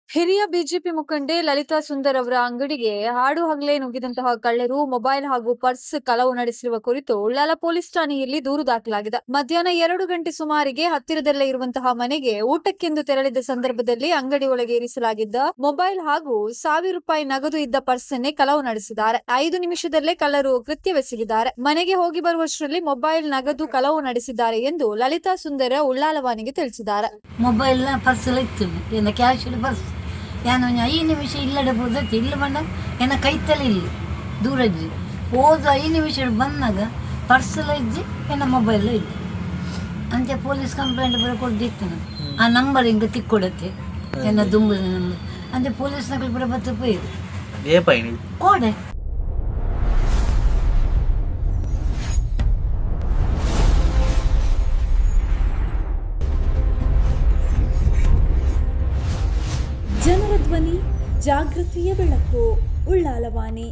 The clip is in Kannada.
ಹಿರಿಯ ಬಿಜೆಪಿ ಮುಖಂಡೆ ಲಲಿತಾ ಸುಂದರ್ ಅವರ ಅಂಗಡಿಗೆ ಹಾಡು ಹಗಲೇ ನುಗ್ಗಿದಂತಹ ಕಳ್ಳರು ಮೊಬೈಲ್ ಹಾಗೂ ಪರ್ಸ್ ಕಳವು ನಡೆಸಿರುವ ಕುರಿತು ಉಳ್ಳಾಲ ಪೊಲೀಸ್ ಠಾಣೆಯಲ್ಲಿ ದೂರು ದಾಖಲಾಗಿದೆ. ಮಧ್ಯಾಹ್ನ 2 ಗಂಟೆ ಸುಮಾರಿಗೆ ಹತ್ತಿರದಲ್ಲೇ ಇರುವಂತಹ ಮನೆಗೆ ಊಟಕ್ಕೆಂದು ತೆರಳಿದ ಸಂದರ್ಭದಲ್ಲಿ ಅಂಗಡಿ ಒಳಗೆ ಇರಿಸಲಾಗಿದ್ದ ಮೊಬೈಲ್ ಹಾಗೂ ₹1000 ನಗದು ಇದ್ದ ಪರ್ಸ್ ಅನ್ನೇ ಕಳವು ನಡೆಸಿದ್ದಾರೆ. 5 ನಿಮಿಷದಲ್ಲೇ ಕಳ್ಳರು ಕೃತ್ಯವೆಸಗಿದ್ದಾರೆ. ಮನೆಗೆ ಹೋಗಿ ಬರುವಷ್ಟರಲ್ಲಿ ಮೊಬೈಲ್ ನಗದು ಕಳವು ನಡೆಸಿದ್ದಾರೆ ಎಂದು ಲಲಿತಾ ಸುಂದರ್ ಉಳ್ಳಾಲವಾಣಿಗೆ ತಿಳಿಸಿದ್ದಾರೆ. ಮೊಬೈಲ್ ಪರ್ಸ್ ಕ್ಯಾಶ್ ಪರ್ಸ್ ಯಾನು 5 ನಿಮಿಷ ಇಲ್ಲಡೆ ಬೋದೈತಿ ಇಲ್ಲ ಬಂದ ಏನ ಕೈತಲ್ಲಿ ಇಲ್ಲ ದೂರ ಇಜ್ಜಿ ಹೋದ 5 ನಿಮಿಷ ಬಂದಾಗ ಪರ್ಸೆಲ್ಲ ಇಜ್ಜಿ ಏನ ಮೊಬೈಲ್ ಇಲ್ಲ ಅಂತೆ ಪೊಲೀಸ್ ಕಂಪ್ಲೇಂಟ್ ಬರ ಕೊಡ್ದಿತ್ತು ಆ ನಂಬರ್ ಹಿಂಗೆ ತಿಕ್ಕೊಡತ್ತೆ ಏನ ದುಂಬದ ನಂಬರ್ ಅಂತೆ ಪೊಲೀಸ್ ನಕಲ್ ಬರ ಬತ್ತು ಪೋಯಿರು ಕೋಡೆ ಜನರ ಧ್ವನಿ ಜಾಗೃತಿಯ ಬೆಳಕು ಉಳ್ಳಾಲವಾಣಿ.